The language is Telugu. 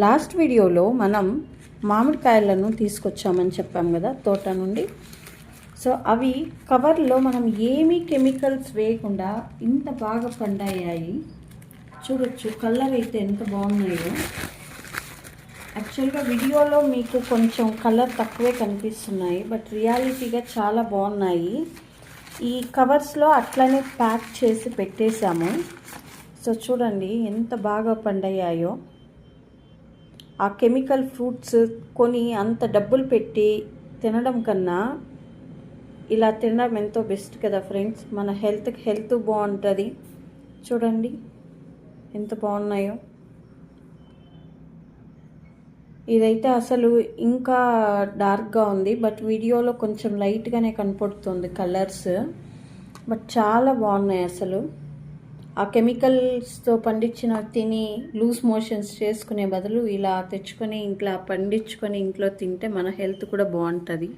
లాస్ట్ వీడియోలో మనం మామిడికాయలను తీసుకొచ్చామని చెప్పాం కదా తోట నుండి. సో అవి కవర్లో మనం ఏమీ కెమికల్స్ వేయకుండా ఇంత బాగా పండాయి. చూడొచ్చు, కలర్ అయితే ఎంత బాగున్నాయో. యాక్చువల్గా వీడియోలో మీకు కొంచెం కలర్ తక్కువే కనిపిస్తున్నాయి, బట్ రియాలిటీగా చాలా బాగున్నాయి. ఈ కవర్స్లో అట్లనే ప్యాక్ చేసి పెట్టేశాము. సో చూడండి ఎంత బాగా పండాయో. ఆ కెమికల్ ఫ్రూట్స్ కొని అంత డబ్బులు పెట్టి తినడం కన్నా ఇలా తినడం ఎంతో బెస్ట్ కదా ఫ్రెండ్స్. మన హెల్త్ బాగుంటుంది. చూడండి ఎంత బాగున్నాయో. ఇదైతే అసలు ఇంకా డార్క్గా ఉంది, బట్ వీడియోలో కొంచెం లైట్గానే కనపడుతుంది కలర్స్. బట్ చాలా బాగున్నాయి అసలు. ఆ కెమికల్స్తో పండించిన తిని లూజ్ మోషన్స్ చేసుకునే బదులు ఇలా తెచ్చుకొని ఇంట్లో పండించుకొని ఇంట్లో తింటే మన హెల్త్ కూడా బాగుంటుంది.